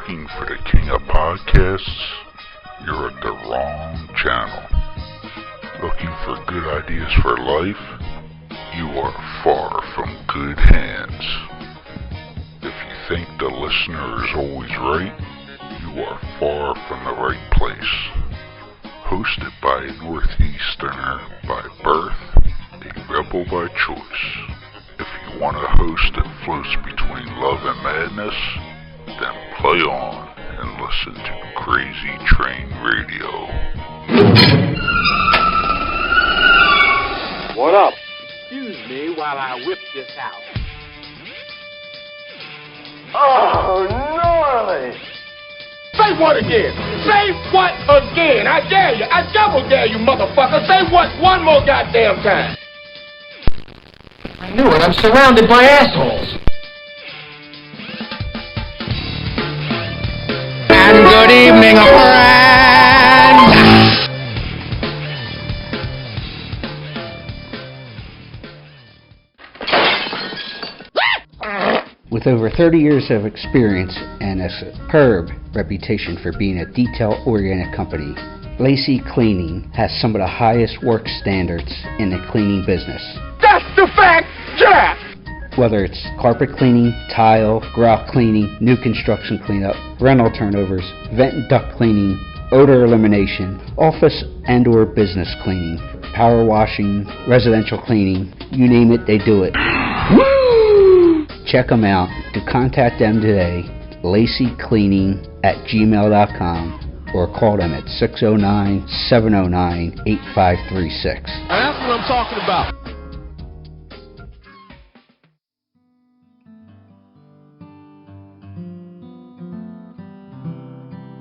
Looking for the king of podcasts? You're at the wrong channel. Looking for good ideas for life? You are far from good hands. If you think the listener is always right, you are far from the right place. Hosted by a Northeasterner by birth, a rebel by choice. If you want a host that floats between love and madness, then play on and listen to Crazy Train Radio. What up? Excuse me while I whip this out. Oh, gnarly! Say what again? Say what again? I dare you. I double dare you, motherfucker. Say what one more goddamn time. I knew it. I'm surrounded by assholes. And good evening, friends. With over 30 years of experience and a superb reputation for being a detail-oriented company, Lacey Cleaning has some of the highest work standards in the cleaning business. That's the fact, Jack! Whether it's carpet cleaning, tile, grout cleaning, new construction cleanup, rental turnovers, vent and duct cleaning, odor elimination, office and or business cleaning, power washing, residential cleaning, you name it, they do it. Woo! Check them out. To contact them today, laceycleaning@gmail.com or call them at 609-709-8536. That's what I'm talking about.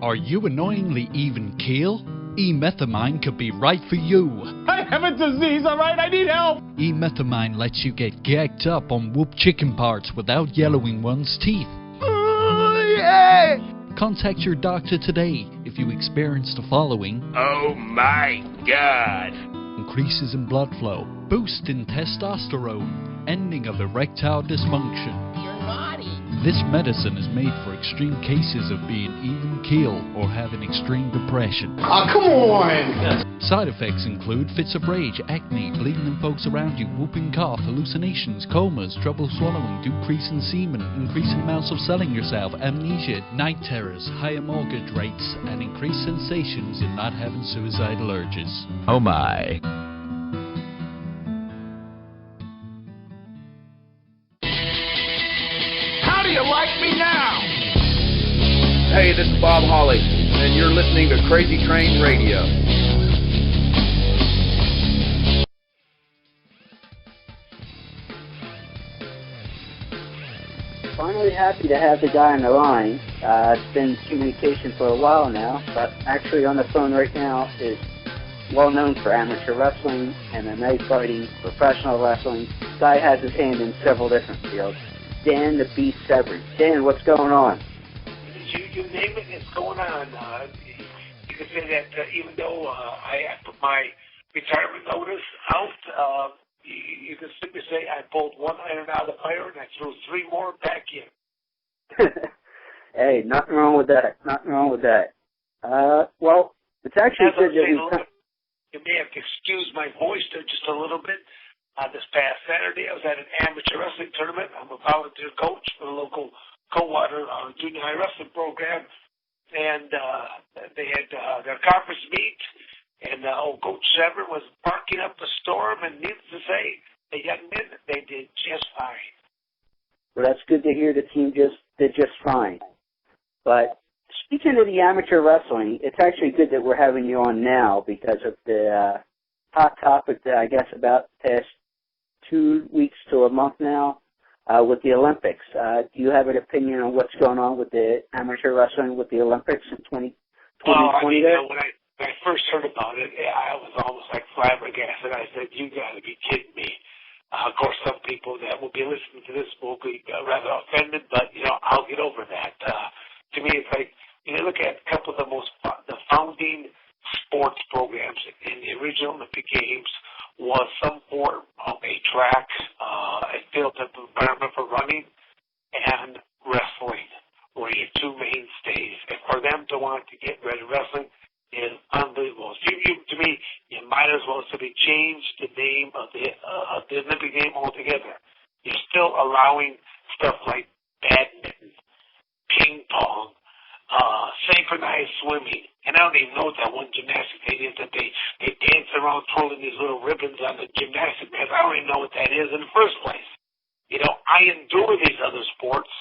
Are you annoyingly even keel? E-methamine could be right for you. I have a disease, alright? I need help! E-methamine lets you get gagged up on whoop chicken parts without yellowing one's teeth. Yeah! Contact your doctor today if you experience the following. Oh my God! Increases in blood flow, boost in testosterone, ending of erectile dysfunction. You're naughty. This medicine is made for extreme cases of being even keel or having extreme depression. Oh, come on! Side effects include fits of rage, acne, bleeding in folks around you, whooping cough, hallucinations, comas, trouble swallowing, decrease in semen, increasing amounts of selling yourself, amnesia, night terrors, higher mortgage rates, and increased sensations in not having suicidal urges. Oh my. How do you like me now? Hey, this is Bob Holly, and you're listening to Crazy Train Radio. Finally happy to have the guy on the line. It's been communication for a while now, but actually on the phone right now is well known for amateur wrestling, MMA fighting, professional wrestling. Guy has his hand in several different fields. Dan the Beast Severn. Dan, what's going on? You name it, it's going on. You can say that even though I put my retirement notice out, you can simply say I pulled one iron out of the fire and I threw three more back in. Hey, nothing wrong with that. Nothing wrong with that. Well, it's actually good that we... You may have to excuse my voice there just a little bit. This past Saturday, I was at an amateur wrestling tournament. I'm a volunteer coach for the local Coldwater junior high wrestling program. And they had their conference meet. And old Coach Severn was barking up a storm. And needless to say, the young men, they did just fine. Well, that's good to hear the team did just fine. But speaking of the amateur wrestling, it's actually good that we're having you on now because of the hot topic that I guess about the past 2 weeks to a month now with the Olympics. Do you have an opinion on what's going on with the amateur wrestling with the Olympics in 2020? When I first heard about it, I was almost like flabbergasted. I said, you got to be kidding me. Of course, some people that will be listening to this will be rather offended, but, I'll get over that. To me, it's like, look at a couple of the founding sports programs in the original Olympic Games was some form of a track, a field type of environment for running, and wrestling were your two mainstays. want to get rid of wrestling is unbelievable. So to me, you might as well simply change the name of the Olympic game altogether. You're still allowing stuff like badminton, ping pong, synchronized swimming, and I don't even know what that one gymnastic thing is that they dance around twirling these little ribbons on the gymnastic mat. I don't even know what that is in the first place. You know, I endure these other sports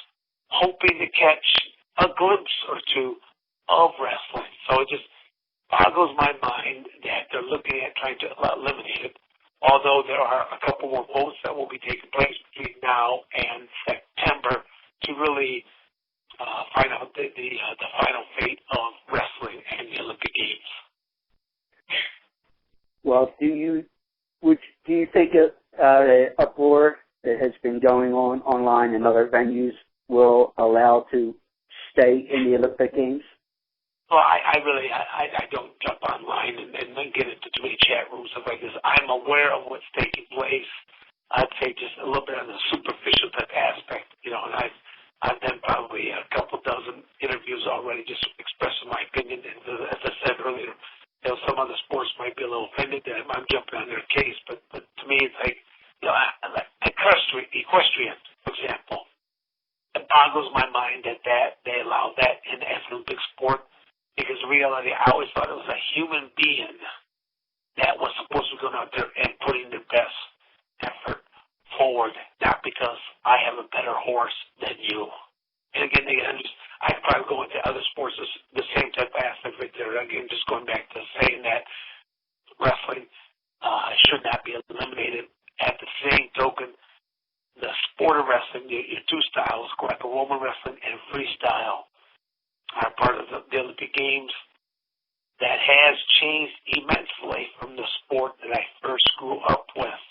hoping to catch a glimpse or two of wrestling. So it just boggles my mind that they're looking at trying to eliminate it, although there are a couple more votes that will be taking place between now and September to really find out the final fate of wrestling and the Olympic Games. Well, do you think an uproar that has been going on online and other venues will allow to stay in the Olympic Games? Well, I don't jump online and get into too many chat rooms, stuff like this. I'm aware of what's taking place. I'd say just a little bit on the superficial type aspect, you know, and I've done probably a couple dozen interviews already just expressing my opinion. And as I said earlier, you know, some other sports might be a little offended that I'm jumping on their case, but to me it's like, you know, like equestrian, for example. It boggles my mind that they allow that in as an Olympic sport, because in reality, I always thought it was a human being that was supposed to be going out there and putting their best effort forward, not because I have a better horse than you. And again, I'd probably go into other sports, the same type of aspect right there. Again, just going back to saying that wrestling should not be eliminated. At the same token, the sport of wrestling, your two styles, Greco-Roman wrestling and freestyle, are part of the Olympic Games. That has changed immensely from the sport that I first grew up with.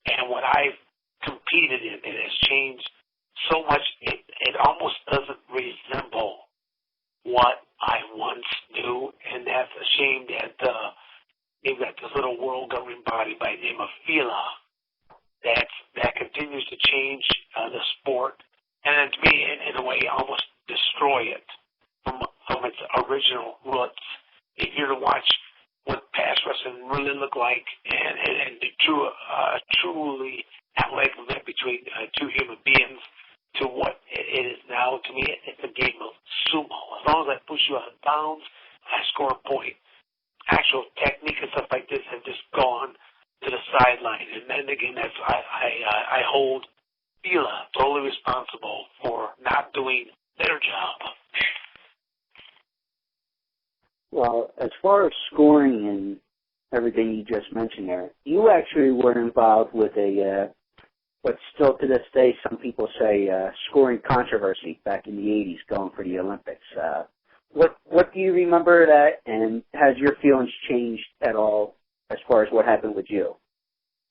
And what I've competed in, it has changed so much, it almost doesn't resemble what I once knew. And that's a shame that they've got this little world governing body by the name of FILA that continues to change the sport, and then to me, in a way, almost destroy it from its original roots. If you're to watch what past wrestling really looked like, and the truly athletic event between two human beings, to what it is now, to me, it's a game of sumo. As long as I push you out of bounds, I score a point. Actual technique and stuff like this have just gone to the sideline, and then again, I hold FILA totally responsible for not doing their job. Well, as far as scoring and everything you just mentioned there, you actually were involved with what still to this day some people say scoring controversy back in the 80s going for the Olympics. What do you remember that, and has your feelings changed at all as far as what happened with you?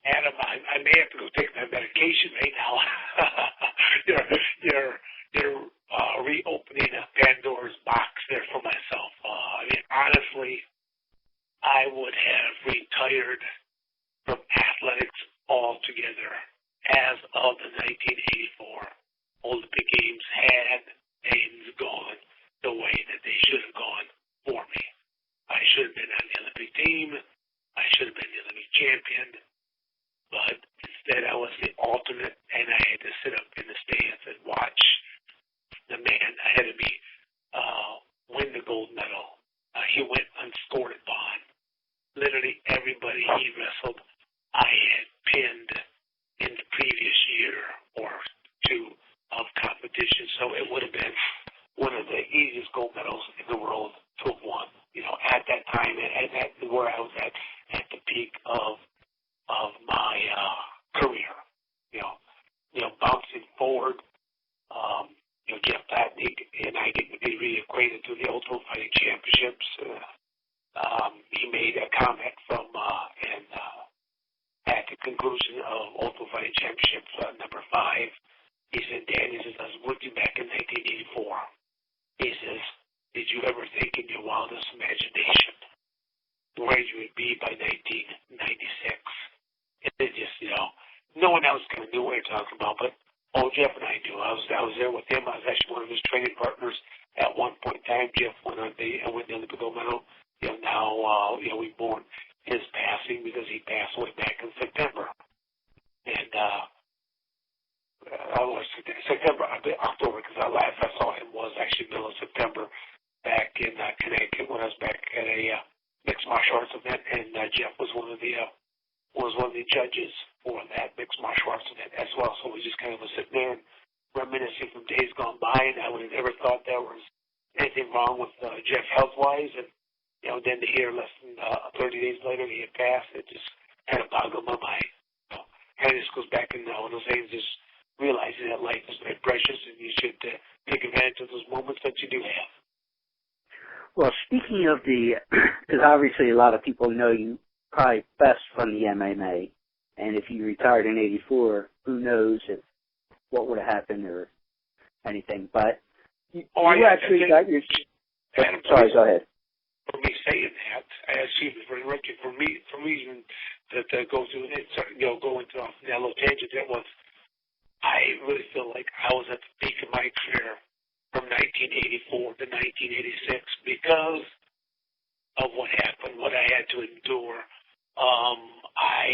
Adam, I may have to go take my medication right now. You're reopening a Pandora's box there for myself. I mean, honestly, I would have retired from athletics altogether as of the 1984 Olympic Games had things gone the way that they should have gone for me. I should have been on the Olympic team. I should have been the Olympic champion. But instead, I was the alternate, and I had to sit up in the stands and watch the man ahead of me win the gold medal. He went unscored at Bonn. Literally everybody he wrestled, I had pinned in the previous year or two of competition. So it would have been one of the easiest gold medals in the world to have won. You know, at that time, and at where I was at the peak of my career. You know, bouncing forward. Jeff Patnick and I get to be reacquainted through the Ultimate Fighting Championships. He made a comment from and at the conclusion of Ultimate Fighting Championships number 5. He said, "Dan," he says, "I was looking back in 1984. He says, did you ever think in your wildest imagination where you would be by 1996? It just, no one else kind of knew what you're talking about, but Jeff and I do. I was there with him. I was actually one of his training training partners. At one point in time, Jeff went on the Olympic gold medal. Now, we mourn his passing because he passed away back in September. And, October, because the last I saw him was actually middle of September back in Connecticut when I was back at a mixed martial arts event, and Jeff was one of the judges for that mixed martial arts event as well. So we just kind of was sitting there and reminiscing from days gone by, and I would have never thought there was anything wrong with Jeff health-wise, and then to hear less than 30 days later he had passed, it just kind of boggled my mind. And this goes back in one of those things, just realizing that life is very precious, and you should take advantage of those moments that you do have. Well, speaking of because obviously a lot of people know you probably best from the MMA, and if you retired in '84, who knows what would have happened or anything. But you actually got your. Sorry, go ahead. For me saying that, for interrupting, for me even to go through it, go into that little tangent, I really feel like I was at the peak of my career from 1984 to 1986 because of what happened, what I had to endure. I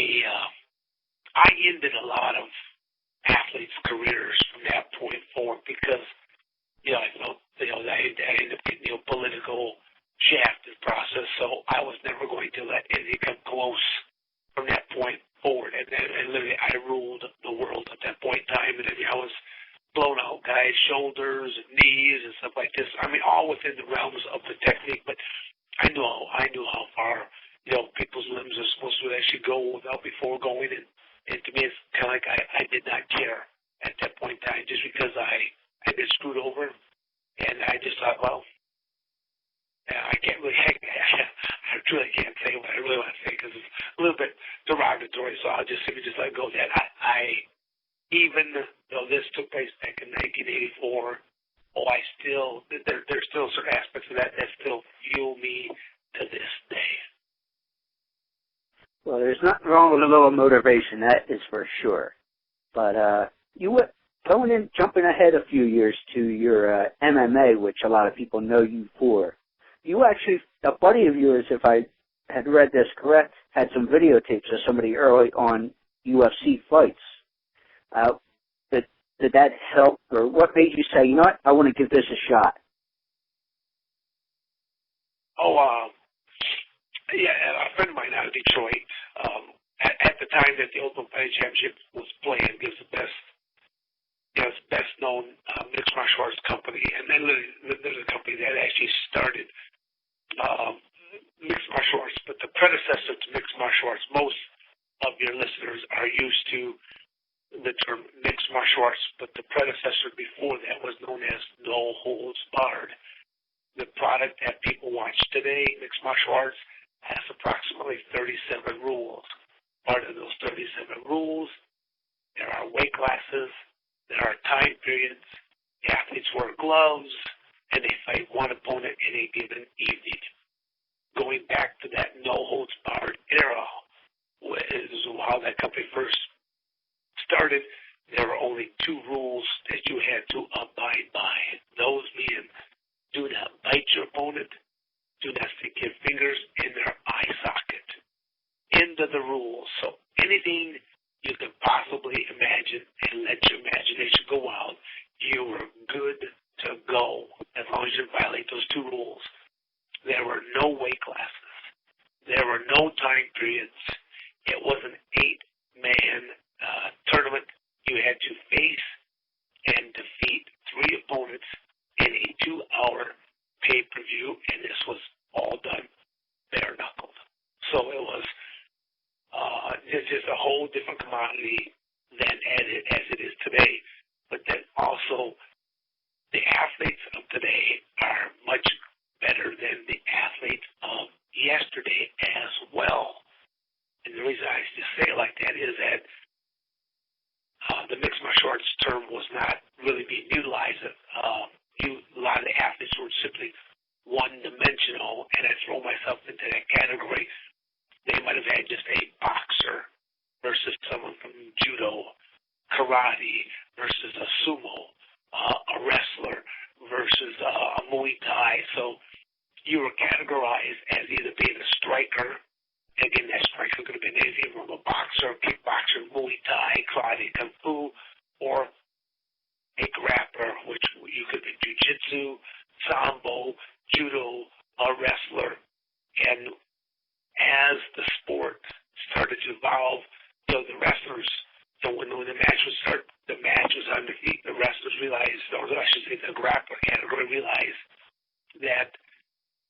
ended a lot of athletes' careers from that point forward because, I felt, I ended up getting, political shafted process, so I was never going to let anything come close from that point forward. And literally, I ruled the world at that point in time, and I was blown out guys' shoulders and knees and stuff like this. I mean, all within the realms of the technique, but I knew how far, people's limbs are supposed to actually go without before going, and to me, it's kind of like I did not care at that point in time just because I been screwed over, and I just thought, well, I can't really, I truly can't say what I really want to say because it's a little bit derogatory, so I'll just let go of that. Even though this took place back in 1984, there's still certain aspects of that still fuel me to this day. Well, there's nothing wrong with a little motivation, that is for sure. But you were jumping ahead a few years to your MMA, which a lot of people know you for. You actually, a buddy of yours, if I had read this correct, had some videotapes of somebody early on UFC fights. Did that help, or what made you say, I want to give this a shot? A friend of mine out of Detroit, at the time that the Ultimate Fighting Championship was playing, it was the best known mixed martial arts company, and then there's a company that actually started mixed martial arts, but the predecessor to mixed martial arts, most of your listeners are used to the term mixed martial arts, but the predecessor before that was known as no holds barred. The product that people watch today, mixed martial arts, has approximately 37 rules. Part of those 37 rules, there are weight classes, there are time periods, the athletes wear gloves, and they fight one opponent in a given evening. Going back to that no-holds-barred era, is how that company first started, there were only two rules that you had to abide by. Those being, do not bite your opponent, do not stick your fingers in their eye socket. End of the rules. So anything you could possibly imagine and let your imagination go wild, you were good to go as long as you violate those two rules. There were no weight classes. There were no time periods. It was an 8-man tournament. You had to face and defeat 3 opponents in a 2-hour pay-per-view, and this was all done bare-knuckled. So it was just a whole different commodity than as it is today. But then also, the athletes of today are much better than the athletes of yesterday as well. And the reason I just say it like that is that the mixed martial arts term was not really being utilized. A lot of the athletes were simply one-dimensional, and I throw myself into that category. They might have had just a boxer versus someone from judo, karate versus a sumo, a wrestler versus a Muay Thai. So you were categorized as either being a striker. Again, that striker could have been anything from a boxer, kickboxer, Muay Thai, karate, kung fu, or a grappler, which you could be jiu-jitsu, sambo, judo, a wrestler. And as the sport started to evolve, the wrestlers, when the match was start, the match was undefeated, the wrestlers realized, or I should say the grappler category realized that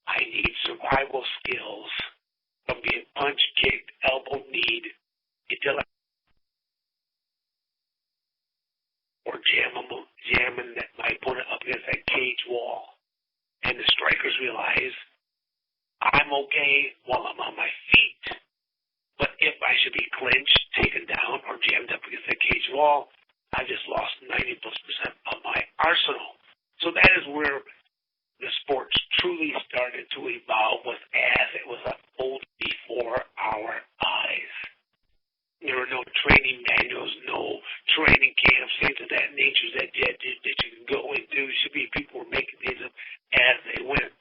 I need survival skills from being punched, kicked, elbowed, kneed, until I or jamming my opponent up against that cage wall. And the strikers realize I'm okay while I'm on my feet. But if I should be clinched, taken down, or jammed up against that cage wall, I just lost 90+% of my arsenal. So that is where the sports truly started to evolve, was as it was unfolding before our eyes. There were no training manuals, no training camps, things of that nature that you can go and do. Should be people were making these up as they went.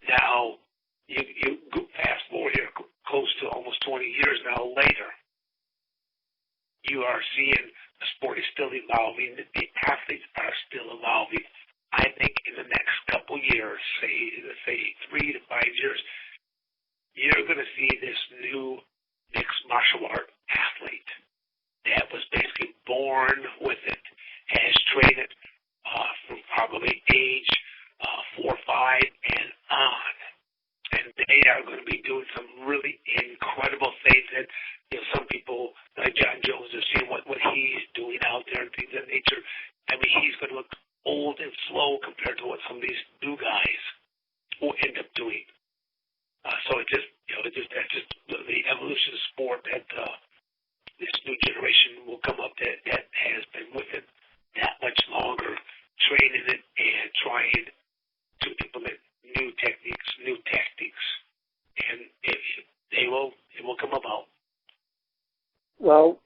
Now, you go fast forward here close to almost 20 years now later, you are seeing the sport is still evolving, the athletes are still evolving. I think in the next couple years, say 3 to 5 years, you're going to see this new mixed martial art athlete that was basically born with it, has trained it from probably age 4 or 5 and on. And they are going to be doing some really incredible things that, some people, like John Jones, are seeing what he's doing out there and things of that nature. I mean, he's going to look old and slow compared to what some of these new guys will end up doing. So that's just the evolution of sport that this new generation will come up that has been with it that much longer, training it and trying to implement new techniques, new tactics, and it will come about. Well,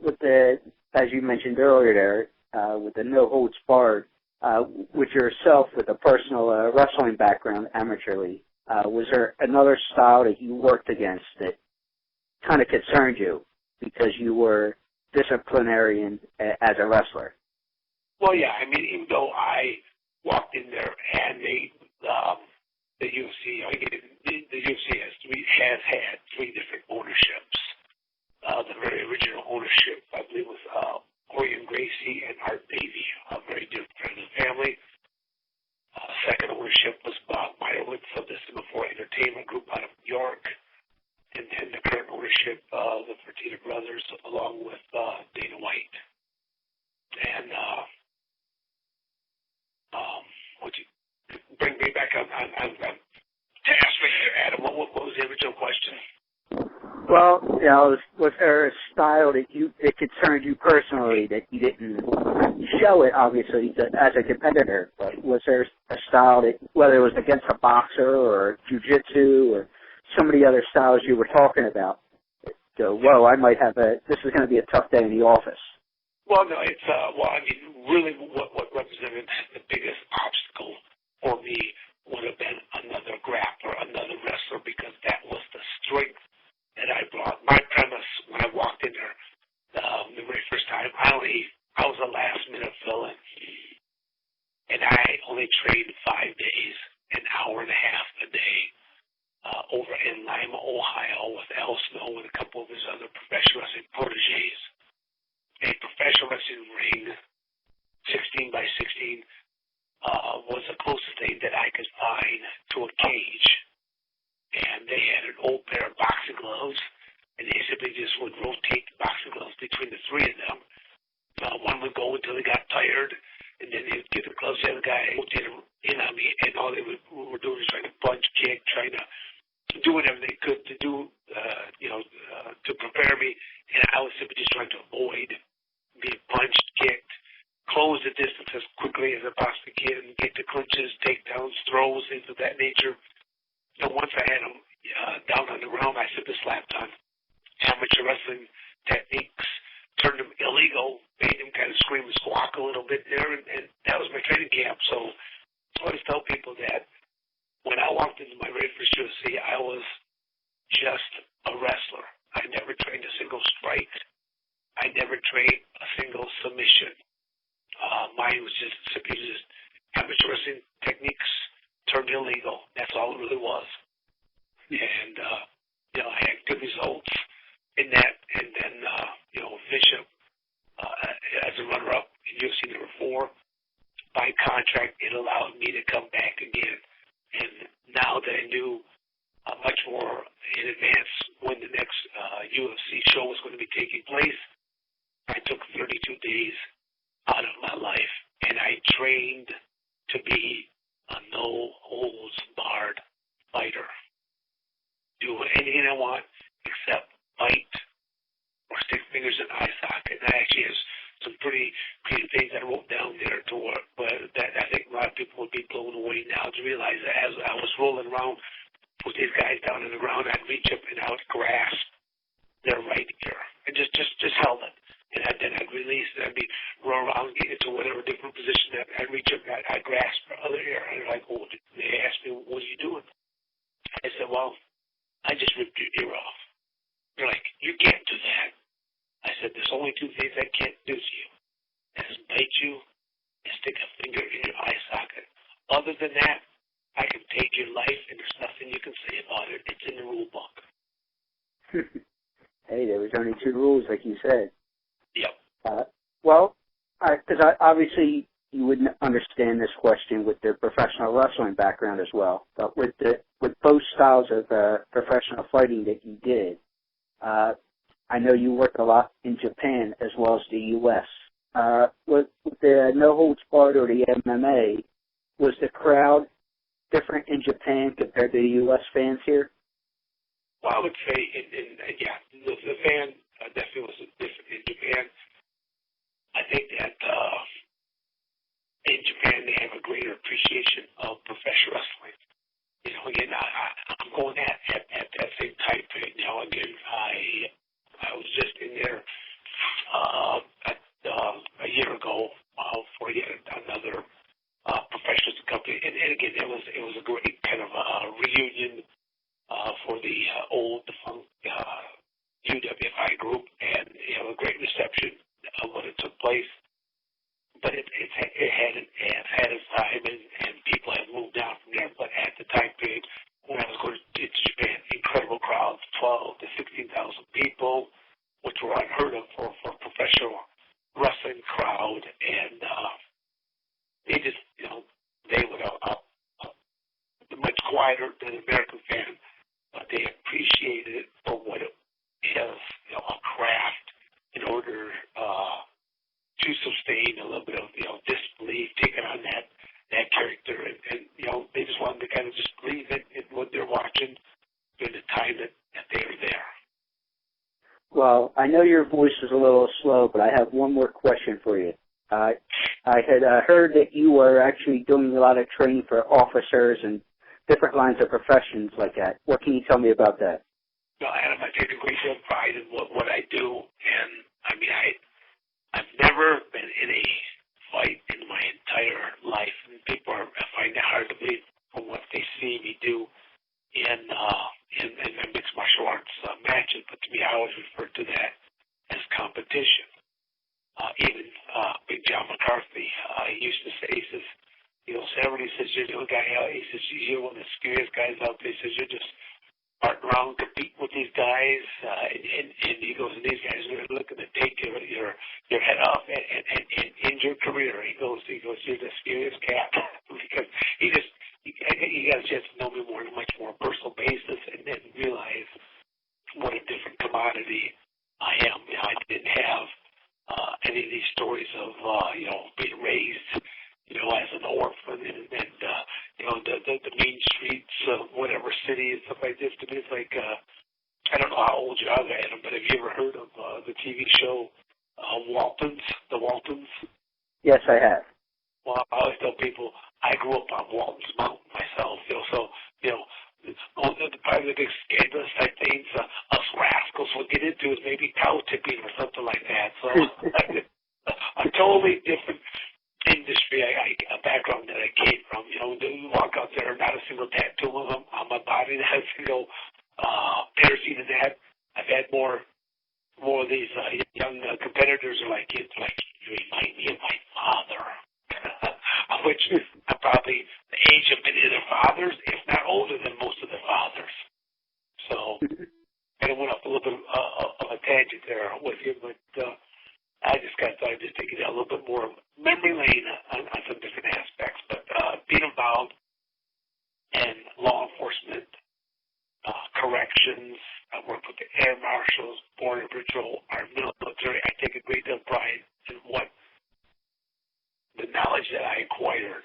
with as you mentioned earlier there, with the no holds barred, with yourself with a personal wrestling background amateurly, was there another style that you worked against that kind of concerned you because you were disciplinarian as a wrestler? Well, yeah. I mean, even though I walked in there and the UFC, the UFC has had 3 different ownerships. The very original ownership, I believe, was Orion Gracie and Art Davey, a very dear friend of the family. Second ownership was Bob Meyerowitz of the Singapore Entertainment Group out of New York. And then the current ownership of the Fertitta brothers, along with Dana White. And would you bring me back on task here, Adam? What was the original question? Well, was there a style that concerned you personally that you didn't show it, obviously, as a competitor, but was there a style that, whether it was against a boxer or jiu-jitsu or some of the other styles you were talking about, whoa, I might have this is going to be a tough day in the office? Well, no, it's, really what represented the biggest obstacle for me would have been another grappler, another wrestler, because that was the strength that I brought. My premise when I walked in there the very first time, I was a last-minute fill-in, and I only trained 5 days, an hour and a half a day, over in Lima, Ohio, with Al Snow and a couple of his other professional wrestling proteges. A professional wrestling ring, 16 by 16, was the closest thing that I could find to a cage. And they had an old pair of boxing gloves, and they simply just would rotate the boxing gloves between the 3 of them. One would go until they got tired, and then they'd give the gloves to the other guy, rotate them in on me, and all they were doing was trying to punch, kick, trying to do whatever they could to do, to prepare me, and I was simply just trying to avoid being punched, kicked, close the distance as quickly as I possibly can, get the clinches, takedowns, throws, things of that nature. So once I had them down on the ground, I simply slapped on amateur wrestling techniques, turned them illegal, made them kind of scream and squawk a little bit there, and that was my training camp. So I always tell people that when I walked into my very first UFC, I was just a wrestler. I never trained a single strike. I never trained a single submission. Mine was just simply just amateur wrestling techniques turned illegal. That's all it really was. And, I had good results in that. And then, Bishop, as a runner-up in UFC number 4, by contract, it allowed me to come back again. And now that I knew much more in advance when the next UFC show was going to be taking place, I took 32 days out of my life, and I trained to be a no-holds-barred fighter. Do anything I want except fight or stick fingers in eye socket. And I actually have some pretty creative things I wrote down there to work, but that I think a lot of people would be blown away now to realize that as I was rolling around with these guys down on the ground, I'd reach up and I would grasp their right ear and just held it. And then I'd release and I'd be roll around, get into whatever different position that I'd reach up and I'd grasp their other ear. And they're like, oh, they asked me, what are you doing? I said, well, I just ripped your ear off. They're like, you can't do that. I said, there's only two things I can't do to you. That is bite you and stick a finger in your eye socket. Other than that, I can take your life and there's nothing you can say about it. It's in the rule book. Hey, there was only 2 rules, like you said. Yep. Because obviously you wouldn't understand this question with the professional wrestling background as well. But with both styles of professional fighting that you did, I know you worked a lot in Japan as well as the U.S. With the no holds barred or the MMA, was the crowd different in Japan compared to the U.S. fans here? Well, I would say, the fan definitely was different in Japan. I think that in Japan they have a greater appreciation of professional wrestling. Again, I'm going at that same type thing. Again, I was just in there a year ago for yet another professional company, and again, it was a great kind of reunion for the old defunct UWFI group, and a great reception when it took place. But it had its time, and people have moved on from there. But at the time period when I was going to Japan, incredible crowds, 12 to 16,000 people, which were unheard of for a professional wrestling crowd, and they just, they were much quieter than an American fan, but they appreciated it for what it is, a craft in order to sustain a little bit of, disbelief, taking on that character, and they just wanted to kind of just leave it in what they're watching during the time that they were there. Well, I know your voice is a little slow, but I have one more question for you. I had heard that you were actually doing a lot of training for officers and different lines of professions like that. What can you tell me about that? Adam, I take a great deal of pride in what I do, and I've never been in a fight in my entire life, and people find it hard to believe from what they see me do in mixed martial arts matches. But to me, I always refer to that as competition. Even Big John McCarthy, he used to say, he says, Severn, he says, you're the guy out. He says, you're one of the scariest guys out there. He says, you're just farting around, competing with these guys, and he goes, and these guys are looking to take your head off and end your career. He goes, you're the scariest cat because he got a chance to know me more on a much more personal basis, and then realize what a different commodity I am. I didn't have any of these stories of being raised, as an orphan and the mean streets of whatever city and stuff like this. To me, it's like I don't know how old you are, Adam, but have you ever heard of the TV show Waltons? The Waltons? Yes, I have. Well, I always tell people I grew up on Walton's Mountain myself. Part of the big scandalous type things us rascals will get into is maybe cow tipping or something like that. So walk out there, not a single tattoo of them on my body, not a single piercing in that. I've had more of these young competitors are like, kids, like, you remind me of my father, which I'm probably the age of many of their fathers, if not older than most of their fathers. So, and I went off a little bit of a tangent there with you, but I just thought I'd just take it a little bit more memory lane on some different aspects. But being involved in law enforcement, corrections, I work with the air marshals, border patrol, our military. I take a great deal of pride in what the knowledge that I acquired.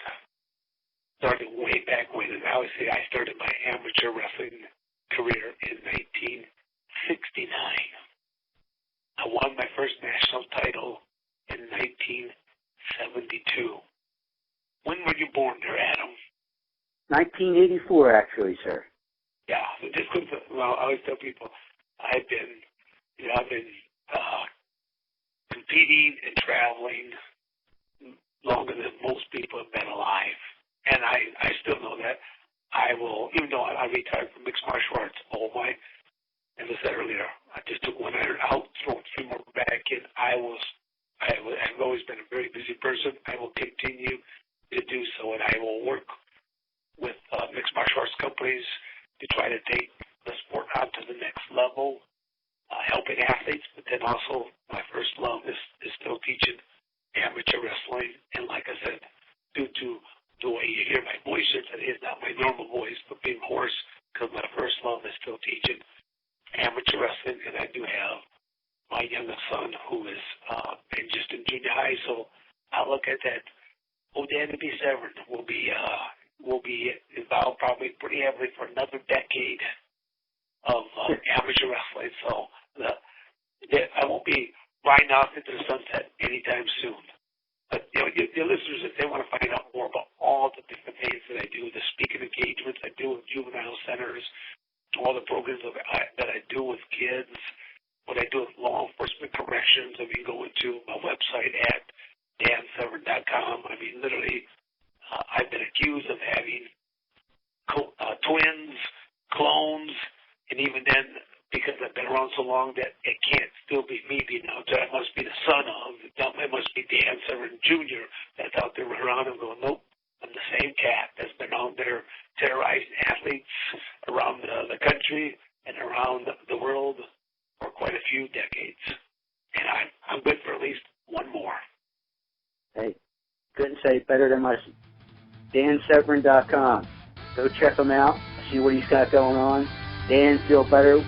Starting way back when, and I always say I started my amateur wrestling career in 1969. I won my first national title in 1972. When were you born there, Adam? 1984, actually, sir. Yeah, so just well, I always tell people I've been competing and traveling longer than most people have been alive, and I still know that I will, even though I retired from mixed martial arts, as I said earlier, I just took 100 out, throw 3 more back in. I've always been a very busy person. I will continue to do so, and I will work with mixed martial arts companies to try to take the sport on to the next level, helping athletes, but then also my first love is still teaching amateur wrestling. And like I said, due to the way you hear my voice, it is not my normal voice, but being hoarse, because my first love is still teaching amateur wrestling, and I do have my youngest son who is just in junior high, so I look at that. Danny B. Severn will be involved probably pretty heavily for another decade of amateur wrestling, so I won't be riding off into the sunset anytime soon. But your listeners, if they want to find out more about all the different things that I do, the speaking engagements I do with juvenile centers, all the programs that I do with kids, what I do with law enforcement corrections, I mean, go into my website at dansevern.com. I mean, literally, I've been accused of having twins, clones, and even then, because I've been around so long that it can't still be me being out there. I must be the son of, it must be Dan Severn Jr. that's out there around and going, nope, I'm the same cat that's been out there terrorizing athletes around the country and around the world for quite a few decades. And I'm good for at least one more. Hey, couldn't say it better than my DanSevern.com. Go check him out, see what he's got going on. Dan, feel better.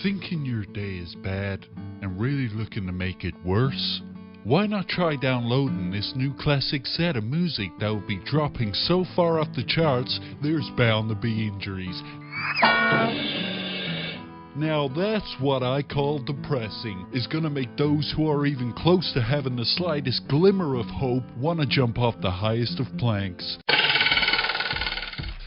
Thinking your day is bad and really looking to make it worse? Why not try downloading this new classic set of music that will be dropping so far off the charts there's bound to be injuries. Now that's what I call depressing. It's gonna make those who are even close to having the slightest glimmer of hope want to jump off the highest of planks.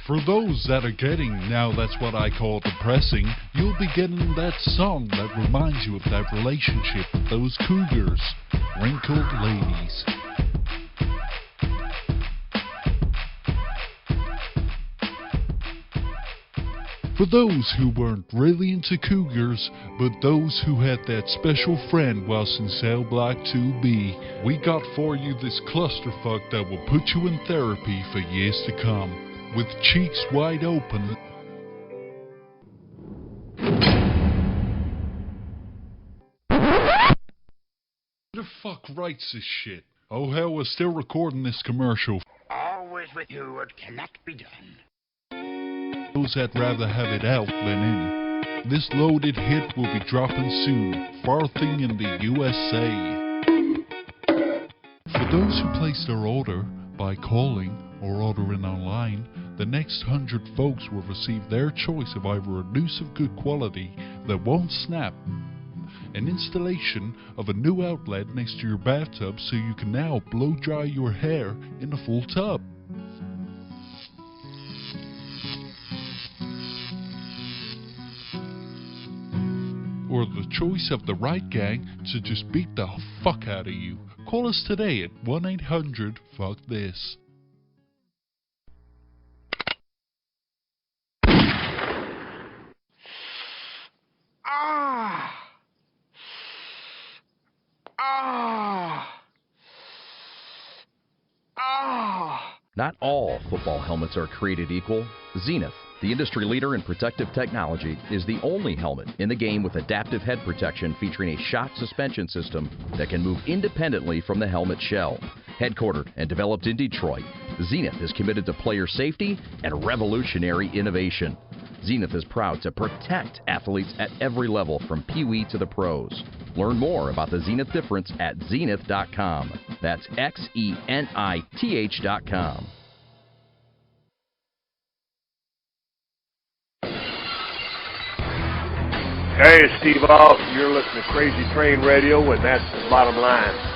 For those that are getting Now That's What I Call Depressing, you'll be getting that song that reminds you of that relationship with those cougars, Wrinkled Ladies. For those who weren't really into cougars, but those who had that special friend whilst in cell block 2B, we got for you this clusterfuck that will put you in therapy for years to come. With cheeks wide open. Who the fuck writes this shit? Oh hell, we're still recording this commercial. Always with you, it cannot be done. Those that rather have it out than in. This loaded hit will be dropping soon, farthing in the USA. For those who place their order by calling or ordering online, the next 100 folks will receive their choice of either a noose of good quality that won't snap and installation of a new outlet next to your bathtub so you can now blow dry your hair in a full tub. Or the choice of the right gang to just beat the fuck out of you. Call us today at 1-800-FUCK-THIS. Not all football helmets are created equal. Zenith, the industry leader in protective technology, is the only helmet in the game with adaptive head protection featuring a shock suspension system that can move independently from the helmet shell. Headquartered and developed in Detroit, Zenith is committed to player safety and revolutionary innovation. Zenith is proud to protect athletes at every level from Pee-wee to the pros. Learn more about the Zenith difference at zenith.com. That's XENITH.com. Hey, it's Steve Off. You're listening to Crazy Train Radio, and that's the bottom line.